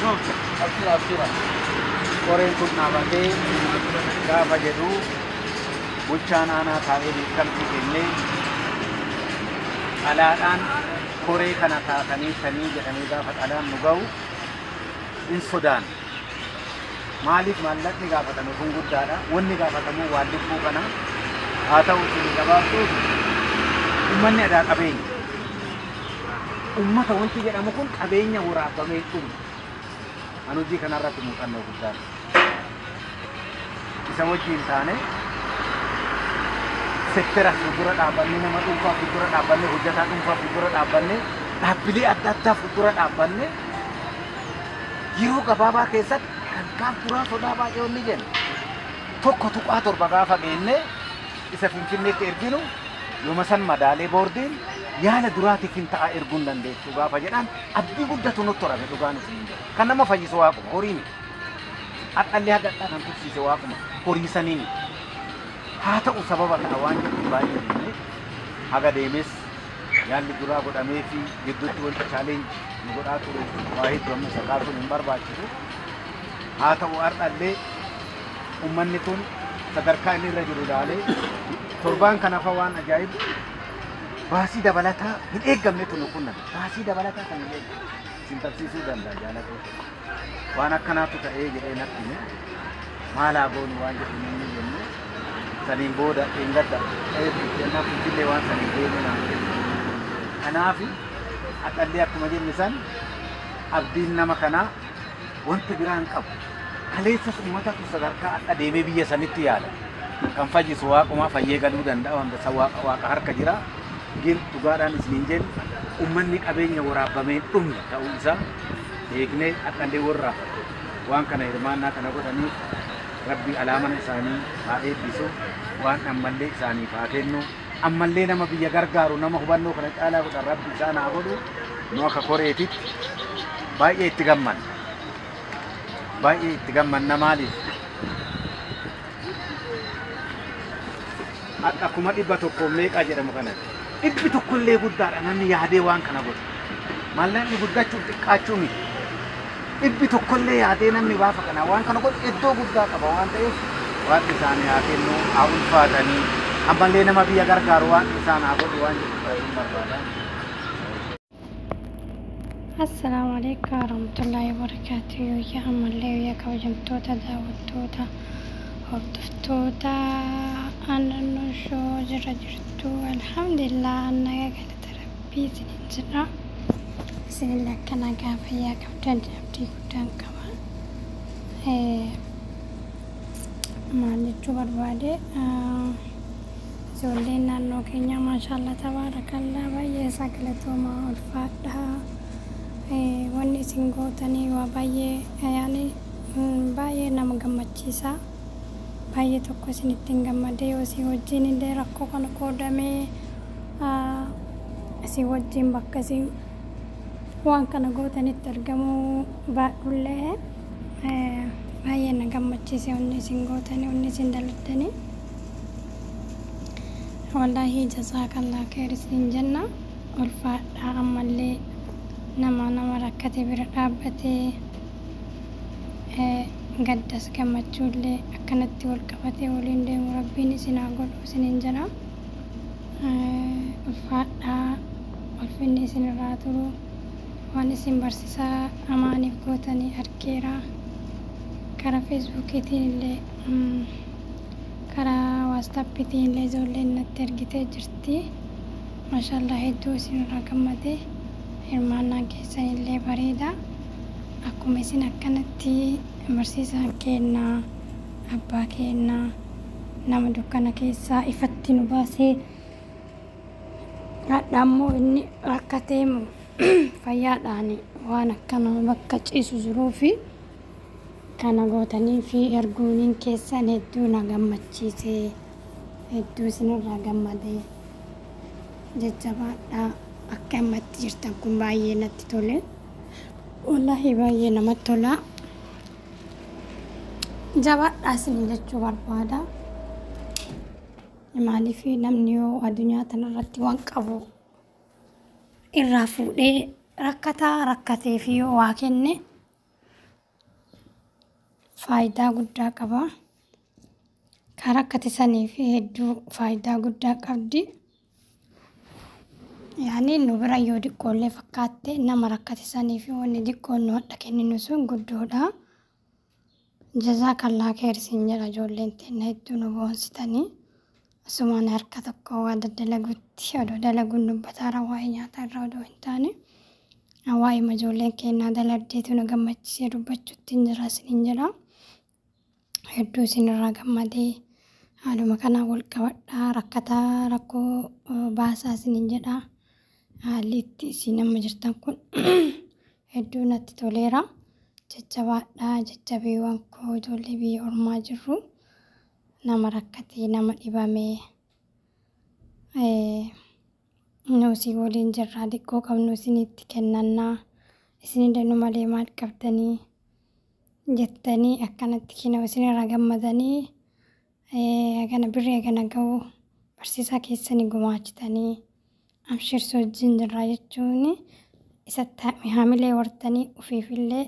أبشر قرين كنا بعدين كاف جدو بوشان أنا ثاني كم تكلم على الآن قرين كنا ثاني جهني كاف الآن نجاو إن السودان مالك مالك نجابة تنو كنقول دارا ونجابة تنو والد بوكنا هذا وسيل جبابو أمّن ada kabin ummat wanti jedhamu kun qabeenya waraabamee dhum anuji kanarratti muuxannoo guddaa isa wajjin taane sektera fuuldura dhaabbanne nama dhuunfaa fuuldura dhaabbanne hojjetaa dhuunfaa fuuldura dhaabbanne dhaabbilee adda addaa fuuldura dhaabbanne yeroo gabaabaa keessatti kan kaaf duraa sodaa baay'ee onni jenna tokko tuqaa torba gaafa geenne isa finfinneetti erginu yooma san madaalee boordiin yaala duraatiif hin ta'a erguun dandeessu gaafa jedhan abdii guddatu nutti torabe dhugaan isin kan nama fayyisu waaquma horii miti hadhallee hagadhaa kan tuksiise waaquma horii sanii miti haa ta'u sababa kana waan jedhu baay'ee haga deemes yaalli duraa godhamee fi gidduutti wanta chaaleenji nu godhaa ture waa hedduu amma isa kaasuun hin barbaachisu haa ta'u har'allee ummanni kun sadarkaa inni irra jiru ilaalee torbaan kanaaf waan ajaa'ibu baasii dabalataa hin eeggamne tunu kunnan baasii dabalataa kan hin eeggamne sin tarsiisuu danda'a jaalatu waan akkanaatu ta'ee jedhee natti maalaa goonu waan jedhu inni jennu saniin booda eengadda jennaa finfinnee waan saniin deemu naan jedhu kanaaf hadhallee akkuma jenne san abdiin nama kanaa wanta biraa hin qabu kaleessas uummatatu sadarkaa adda deemee biyya sanitti yaada kan fayyisu waaquma fayyee galuu danda'a wanta isa waaqa harka jira gin dhugaadhaan isiniin jennu uummanni qabeenya waraabamee dhumne ta'uu isaa eegnee hadhallee warra waan kana hirmaannaa kana godhaniif rabbi alaamana isaanii haa eebbisu waan ammallee isaaniif haa kennu ammallee nama biyya gargaaru nama hubannoo kana caalaa godhan rabbi isaan haa godhu nu akka koreetitti baay'ee itti gammanna maaliif akkuma dhibba tokko meeqaa jedhamu kana dhibbi tokkollee guddaadha namni yaadee waan kana godhu mallaqni guddachuuf xiqqaachuu miti dhibbi tokkollee yaadee namni baafa kana waan kana godhu iddoo guddaa qaba waan ta'eef waan isaanii haa kennu haa ulfaatanii ammallee nama biyya gargaaru waan isaan haa godhu waan jedhu barbaada. السلام عليكم ورحمة الله وبركاته يا أمل لي ويا كوجمتوتا داوتوتا هردفتوتا أنا نشو جرجرتو الحمد لله أنا قلت ربي سنين سنين الله كان قافيا كفتن جبتي كفتن كمان ما نجو بربادي زولينا نو كينيا ما شاء الله تبارك الله باية ساكلتو ما الفاتحة wanni isin gootanii waa baay'ee nama gammachiisa baay'ee tokko isin ittiin gammadee yoo isin wajjin illee rakkoo kana qoodamee isin wajjin bakka isin waan kana gootanitti argamuu baadhullee baay'ee na gammachiise wanni isin gootanii wanni isin dalattanii wallaahi jazaakallah khayr isin jenna ulfaadhaa ammallee nama rakkate bira dhaabbatee gaddas gammachuullee akkanatti wal qabatee waliin deemu rabbiin isin haa godhu isiniin jedha ulfaadhaa ulfinni isin irraa turu waan isin barsiisaa amaaniif gootanii argeera karaa feesbuukiitiin illee karaa waastappiitiin illee ijoolleen natti ergitee jirti maashaallah hedduu isin irraa gammadee hirmaannaan keessan illee bareeda akkuma isin akkanatti barsiisaan kennaa abbaa kennaa nama dukkana keessaa ifatti nu baasee hadhaammoo inni rakkatee fayyaadhaan waan akkana bakka ciisu jiruu fi kana gootanii fi erguuniin keessan hedduu na gammachiise hedduu isinirraa gammadee jajjabaadhaa akka ammatti jirtan kun baay'ee natti tole wallahi baay'ee namatti tola jabaadhaa isin jechuu barbaada maaliif namni yoo addunyaa tanarratti waan qabu irraa fuudhee rakkatee fi yoo waa kenne faayidaa guddaa qaba. Karaa akka tisanii fi hedduu faayidaa guddaa qabdi. Yaani nu bira yoo diqqoollee fakkaatte nama rakkatisanii fi wanni diqqoon nu hadha kenninu sun guddoodha. Jazaakallah khayr siin jedha ijoolleen teenya hedduu nu boonsitanii. Asumaan harka tokko waa daddalagutti odoo dalaguun dubbataara waa'ee nyaataa irraa odoo hin taane. Waa'ee ijoolleen keenyaa daladdeetu nu gammachiisee dubbachuutti hin jira isiniin jedha. Hedduu isinirraa gammadee haaluma kanaan wal qabadhaa rakkataa rakkoo baasaa isiniin jedha. Haalli itti isin amma jirtan kun hedduu natti toleera. Jajjabaadhaa jajjabeewwan koo ijoollee biyya ormaa jirru nama rakkatee nama dhibamee nuusii waliin jirraa diqqoo qabnu isinitti kennannaa isin danuu malee maal qabdanii jettanii akkanatti kinoo isinirraa gammadanii kana birree kana ga'u barsiisaa keessanii gumaachitanii amshirsu wajjin jirraa jechuun isatti haamilee hortanii ofiifillee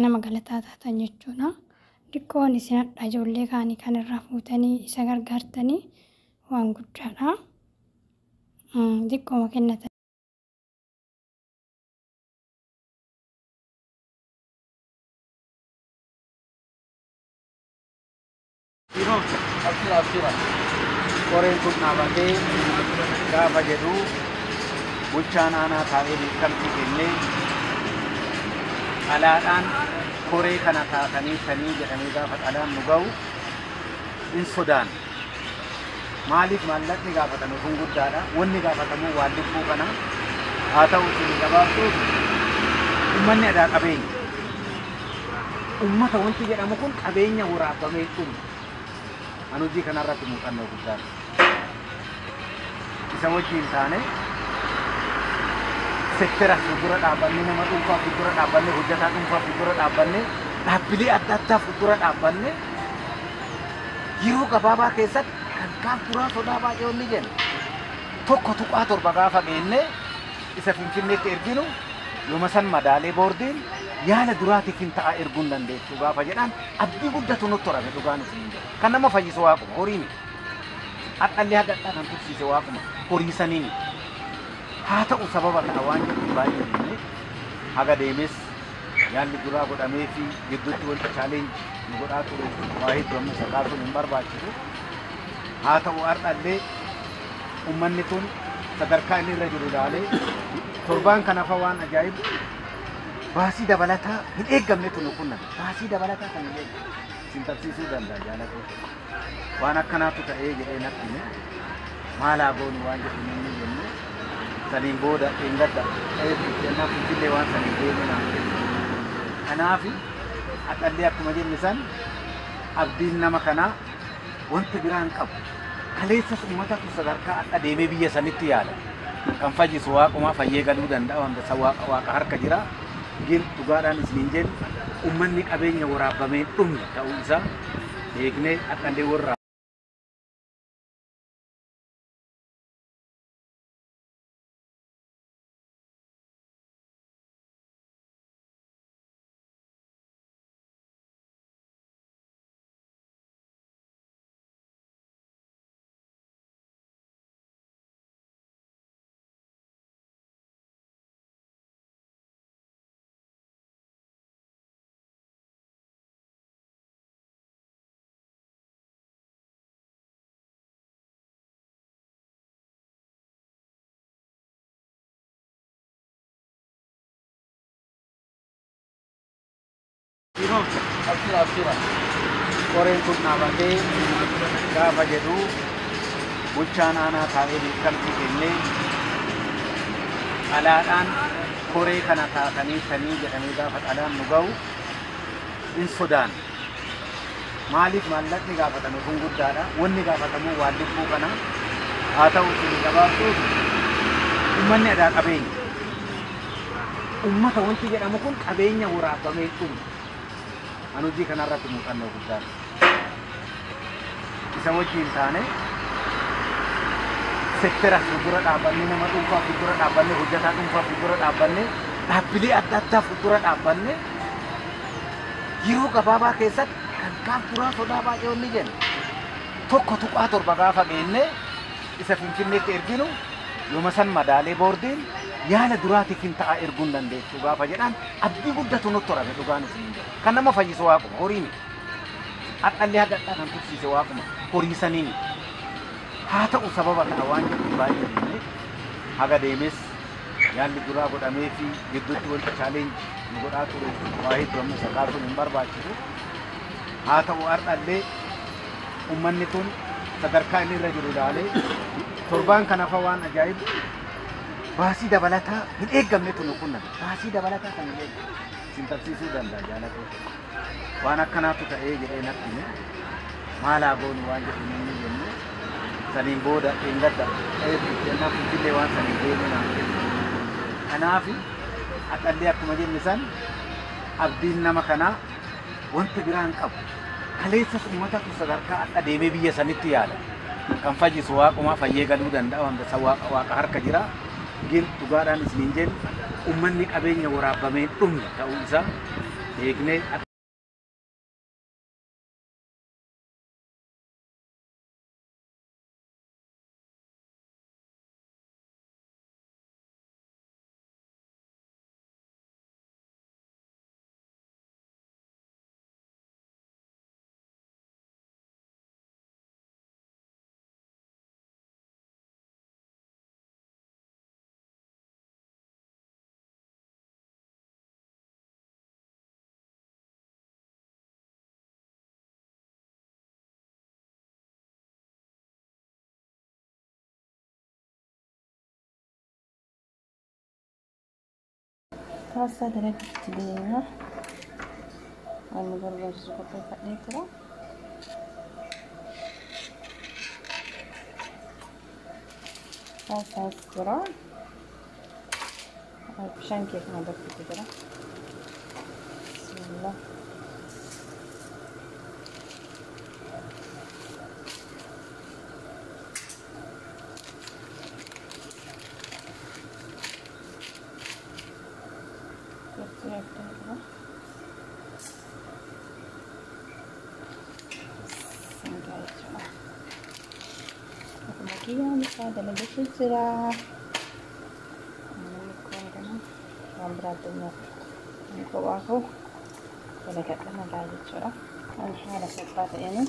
nama galataa taatan jechuudha. Diqqoon isin hadha ijoollee kaanii kan irraa fuutanii isa gargaartanii waan guddaadha. Diqqooma kennatan. Abshira. Koreen kun dhaabatee gaafa jedhu bulchaan aanaa taa'ee beekamtii kennee alaadhaan koree kana taatanii sanii jedhamee gaafa dhalaan nu ga'u hin sodaanne. Maaliif maallaqni gaafatamu kun guddaadha. Wanni gaafatamu waan lubbuu kana haa ta'u isin gabaabsuuf uummanni adaa qabeenya. Uummata wanti jedhamu kun qabeenya waraabamee dhumu. Ani hojii kanarratti muuxannoo guddaadha. Isa wajjin taane sektera fuuldura dhaabbanne nama dhuunfaa fuuldura dhaabbanne hojjetaa dhuunfaa fuuldura dhaabbanne dhaabbilee adda addaa fuuldura dhaabbanne yeroo gabaabaa keessatti kan kaan turaa sodaa baay'ee ni jenna. Tokko tuqaa torba gaafa geenne isa Finfinneetti erginu yooma san madaalee boordiin yaala duraatiif hin ta'a erguun dandeessu gaafa jedhan abdii guddatu nutti horame dhugaan isin jedha. Kan nama fayyisu waaquma horii miti. Hadhallee hagadhaa kan tuqsiise waaquma horii sanii miti. Haa ta'u sababa kana waan jedhu baay'ee jennee haga deemes yaalli duraa godhamee fi gidduutti wanta chaalenji nu godhaa ture waa hedduu amma isa kaasuun hin barbaachisu. Haa ta'u har'allee uummanni kun sadarkaa inni irra jiru ilaalee torbaan kanaaf waan ajaa'ibu baasii dabalataa hin eeggamnetu nu qunname. Baasii dabalataa kan hin eeggamne isin tarsiisuu danda'a jaalatoo. Waan akkanaatu ta'ee jedhee natti hime maalaa goonu waan jedhu inni jennee saniin booda engadda jennaan Finfinnee waan saniin deeme naan jedhu. Kanaaf hadhallee akkuma jenne san abdiin nama kanaa wanta biraan qabu. Kaleessas uummataatu sadarkaa akka deemee biyya sanitti yaala. Kan fayyisu waaquma fayyee galuu danda'a wanta waaqa harka jira. Gir dhugaadhaan isiniin jennu uummanni qabeenya waraabamee dhumne ta'uu isaa beeknee hadhallee warra. Abshira. Koreen kun dhaabatee gaafa jedhu bulchaan aanaa taa'ee beekamtii kennee alaadhaan koree kana taatanii sanii jedhamee gaafa dhalaan nu ga'u hin sodaanne. Maaliif maallaqni gaafatamu kun guddaadha. Wanni gaafatamu waan lubbuu kana haa ta'u isin gabaabsuuf uummanni adaa qabeenya. Uummata wanti jedhamu kun qabeenya waraabamee dhumu. Ani hojii kanarratti muuxannoo guddaadha. Isa wajjin taane sektera fuuldura dhaabbanne nama dhuunfaa fuuldura dhaabbanne hojjetaa dhuunfaa fuuldura dhaabbanne dhaabbilee adda addaa fuuldura dhaabbanne yeroo gabaabaa keessatti kan kaan turaa sodaa baay'ee onni jenna. Tokko tuqaa torba gaafa geenne isa Finfinneetti erginu yooma san madaalee boordiin yaala duraatiif hin ta'a erguun dandeessu gaafa jedhan abdii guddatu nutti horame dhugaan isin jedhu. Kan nama fayyisu waaquma horii miti. Hadhallee hadhadhaa kan tursiise waaquma horii sanii miti. Haa ta'u sababa kana waan jedhu baay'ee haga deemes yaalli duraa godhamee fi gidduutti wanta chaalenji nu godhaa ture waa hedduu amma isa kaasuun hin barbaachisu. Haa ta'u har'allee ummanni kun sadarkaa inni irra jiru ilaalee torbaan kanaaf waan ajaa'ibu baasii dabalataa hin eeggamnetu nu qunname. Baasii dabalataa kan hin eeggamne isin tarsiisuu danda'a jaalatoo. Waan akkanaatu ta'ee jedhee natti hime maalaa goonu waan jedhu inni jennee saniin booda dheengadda jennaa Finfinnee waan saniin deemee naan kennu. Kanaaf hadhallee akkuma jenne san abdiin nama kanaa wanta biraan qabu. Kaleessas uummatatu sadarkaa adda deemee biyya sanitti yaada. Kan fayyisu waaquma fayyee galuu danda'a wanta waaqa harka jira. Gin dhugaadhaan isiniin jennu uummanni qabeenya waraabamee dhumne ta'uu isaa beeknee Pasta direct dia. Anu baru suka pakai itu. Pasta segera. Pisang kek ada gitu kan. Bismillah. Kemudian ada lagi sirah. Yang beratnya untuk aku kalau kata nak aja curah. Ada sesuatu ini.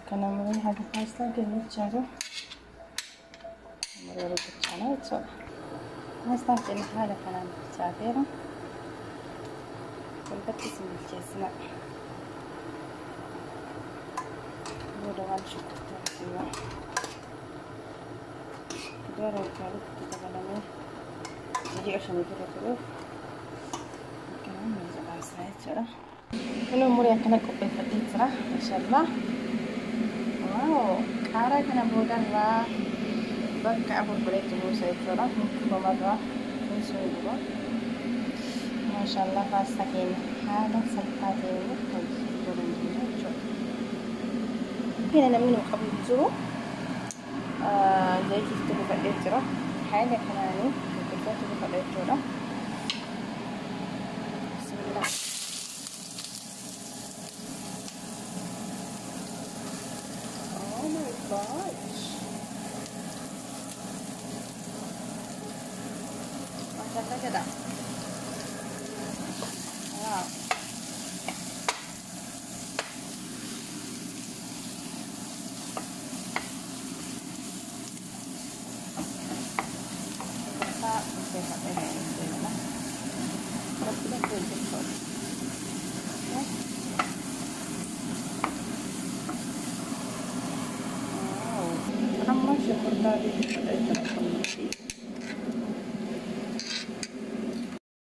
Karena melihat pasta ini cara menurut cara itu pasta ini ada kanan cara tempat disini cesna dengan syukur semua kita kalau kita kanannya jadi asyik itu terus karena menjadi pasta cara kalau mau yang kena kopi putih cerah insyaallah. Wow, cara kena bodan lah. Bangka aku boleh tunggu saya cerah mungkin bawa musuh juga. Masyaallah pasta ini ada sampai ini turun juga. Kita nak minum kopi dulu. Jadi kita buka dia cerah. Hai dah kena ni kita buka dia cerah. Bismillah. Gosh. Macam saja dah. Wow. Kita boleh pakai ini lah. Tapi dah boleh. Syukur tadi